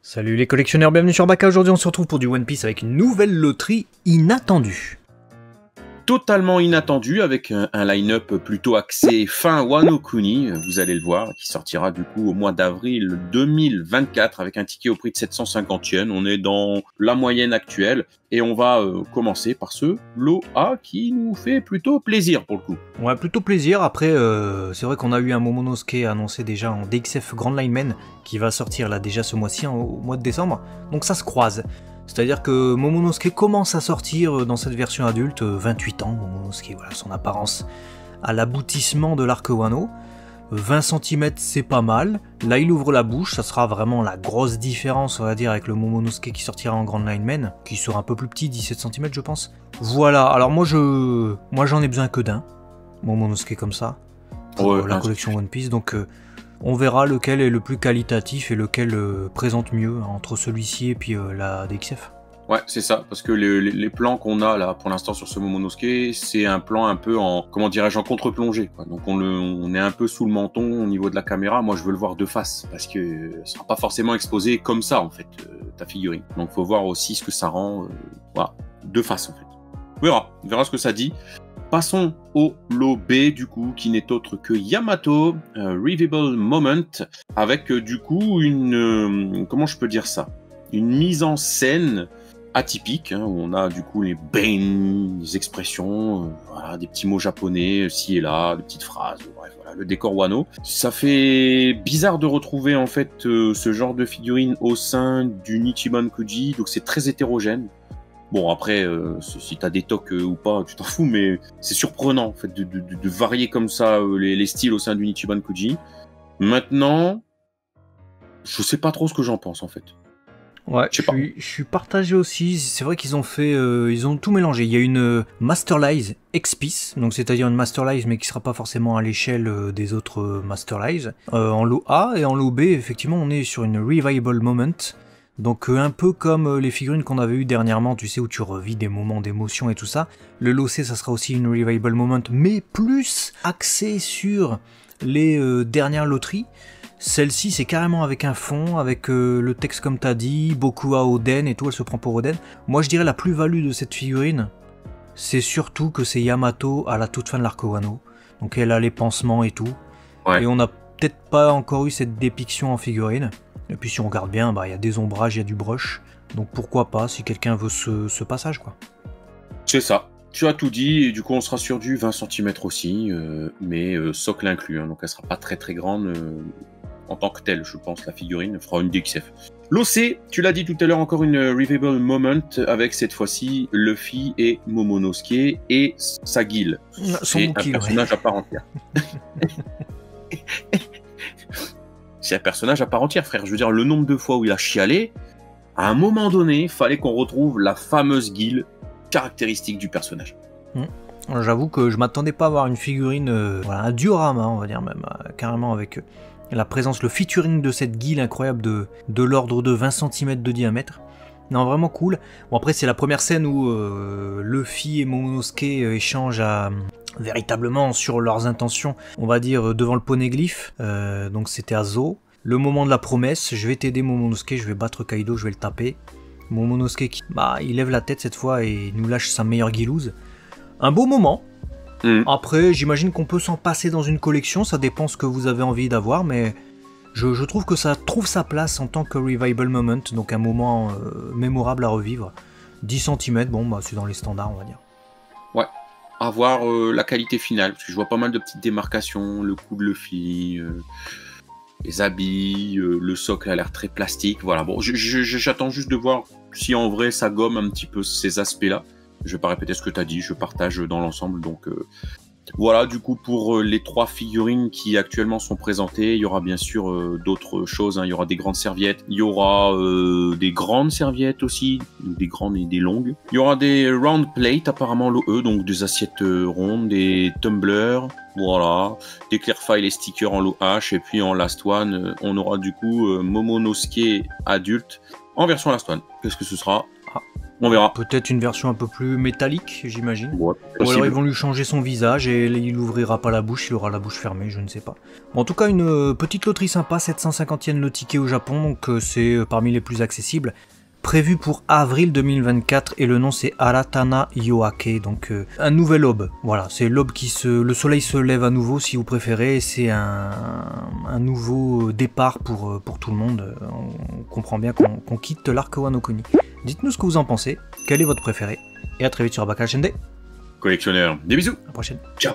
Salut les collectionneurs, bienvenue sur Baka. Aujourd'hui on se retrouve pour du One Piece avec une nouvelle loterie inattendue. Totalement inattendu, avec un line-up plutôt axé fin Wano Kuni, vous allez le voir, qui sortira du coup au mois d'avril 2024 avec un ticket au prix de 750 yens. On est dans la moyenne actuelle et on va commencer par ce lot A qui nous fait plutôt plaisir pour le coup. Ouais, plutôt plaisir. Après, c'est vrai qu'on a eu un Momonosuke annoncé déjà en DXF Grand Lineman qui va sortir là déjà ce mois-ci, au mois de décembre. Donc ça se croise. C'est-à-dire que Momonosuke commence à sortir dans cette version adulte, 28 ans, Momonosuke, voilà son apparence, à l'aboutissement de l'arc Wano. 20 cm c'est pas mal, là il ouvre la bouche, ça sera vraiment la grosse différence on va dire avec le Momonosuke qui sortira en Grand Lineman, qui sera un peu plus petit, 17 cm je pense. Voilà, alors moi j'en ai besoin que d'un, Momonosuke comme ça, pour la collection One Piece, donc on verra lequel est le plus qualitatif et lequel présente mieux entre celui-ci et puis la DXF. Ouais, c'est ça, parce que les plans qu'on a là pour l'instant sur ce Momonosuke, c'est un plan un peu en, comment dirais-je, en contre-plongée, quoi. Donc on est un peu sous le menton au niveau de la caméra. Moi, je veux le voir de face, parce que ça sera pas forcément exposé comme ça, en fait, ta figurine. Donc faut voir aussi ce que ça rend, voilà, de face, en fait. On verra ce que ça dit. Passons au lot B, du coup, qui n'est autre que Yamato, Revival Moment, avec, du coup, une... comment je peux dire ça? Une mise en scène atypique, hein, où on a, du coup, les des expressions, voilà, des petits mots japonais, ci et là, des petites phrases, bref, voilà, le décor Wano. Ça fait bizarre de retrouver, en fait, ce genre de figurine au sein du Nichiban Kuji, donc c'est très hétérogène. Bon, après, si t'as des tocs ou pas, tu t'en fous, mais c'est surprenant en fait de varier comme ça les styles au sein du Nichiban Kuji. Maintenant, je sais pas trop ce que j'en pense en fait. Ouais, je suis partagé aussi. C'est vrai qu'ils ont fait, ils ont tout mélangé. Il y a une Masterlize X-Piece, donc c'est-à-dire une Masterlize mais qui sera pas forcément à l'échelle des autres Masterlize. En lot A et en lot B, effectivement, on est sur une Revival Moment. Donc un peu comme les figurines qu'on avait eues dernièrement, tu sais, où tu revis des moments d'émotion et tout ça. Le lot C, ça sera aussi une Revival Moment, mais plus axé sur les dernières loteries. Celle-ci, c'est carrément avec un fond, avec le texte comme t'as dit, beaucoup à Oden et tout, elle se prend pour Oden. Moi, je dirais la plus-value de cette figurine, c'est surtout que c'est Yamato à la toute fin de l'arc Wano. Donc elle a les pansements et tout. Ouais. Et on n'a peut-être pas encore eu cette dépiction en figurine. Et puis si on regarde bien, bah, y a des ombrages, il y a du brush. Donc pourquoi pas si quelqu'un veut ce passage, quoi. C'est ça. Tu as tout dit, et du coup on sera sur du 20 cm aussi, mais socle inclus, hein, donc elle sera pas très très grande en tant que telle, je pense, la figurine, elle fera une DXF. L'OC, tu l'as dit tout à l'heure, encore une Revival Moment, avec cette fois-ci Luffy et Momonosuke et sa guilde. C'est un personnage à part entière. C'est un personnage à part entière, frère. Je veux dire, le nombre de fois où il a chialé, à un moment donné, il fallait qu'on retrouve la fameuse guilde caractéristique du personnage. J'avoue que je m'attendais pas à avoir une figurine, voilà, un diorama, on va dire même, carrément avec la présence, le featuring de cette guilde incroyable de l'ordre de 20 cm de diamètre. Non, vraiment cool. Bon, après, c'est la première scène où Luffy et Momonosuke échangent véritablement sur leurs intentions, on va dire, devant le poneglyphe. Donc c'était à Zo. Le moment de la promesse, je vais t'aider Momonosuke, je vais battre Kaido, je vais le taper. Momonosuke, il lève la tête cette fois et nous lâche sa meilleure guilouse. Un beau moment. Après, j'imagine qu'on peut s'en passer dans une collection, ça dépend ce que vous avez envie d'avoir, mais je trouve que ça trouve sa place en tant que Revival Moment, donc un moment mémorable à revivre. 10 cm, bon, bah, c'est dans les standards, on va dire. Ouais, à voir la qualité finale, parce que je vois pas mal de petites démarcations, le cou de Luffy, les habits, le socle a l'air très plastique, voilà. Bon, j'attends juste de voir si en vrai ça gomme un petit peu ces aspects-là. Je vais pas répéter ce que tu as dit, je partage dans l'ensemble, donc voilà, du coup, pour les 3 figurines qui actuellement sont présentées, il y aura bien sûr d'autres choses, hein. Il y aura des grandes serviettes, il y aura des grandes serviettes aussi, des grandes et des longues. Il y aura des round plates, apparemment l'OE, donc des assiettes rondes, des tumblers, voilà, des clear files et stickers en lot H, et puis en last one, on aura du coup Momonosuke adulte en version last one. Qu'est-ce que ce sera? On verra. Peut-être une version un peu plus métallique, j'imagine. Ouais, Ou alors ils vont lui changer son visage et il ouvrira pas la bouche, il aura la bouche fermée, je ne sais pas. Bon, en tout cas, une petite loterie sympa, 750 yens le ticket au Japon, donc c'est parmi les plus accessibles. Prévu pour avril 2024 et le nom c'est Aratana Yoake, donc un nouvel aube. Voilà, c'est l'aube le soleil se lève à nouveau si vous préférez, c'est un nouveau départ pour tout le monde. On comprend bien qu'on quitte l'arc Wano Kuni. Dites-nous ce que vous en pensez, quel est votre préféré, et à très vite sur Abakara Shende. Collectionneur, des bisous. À la prochaine. Ciao.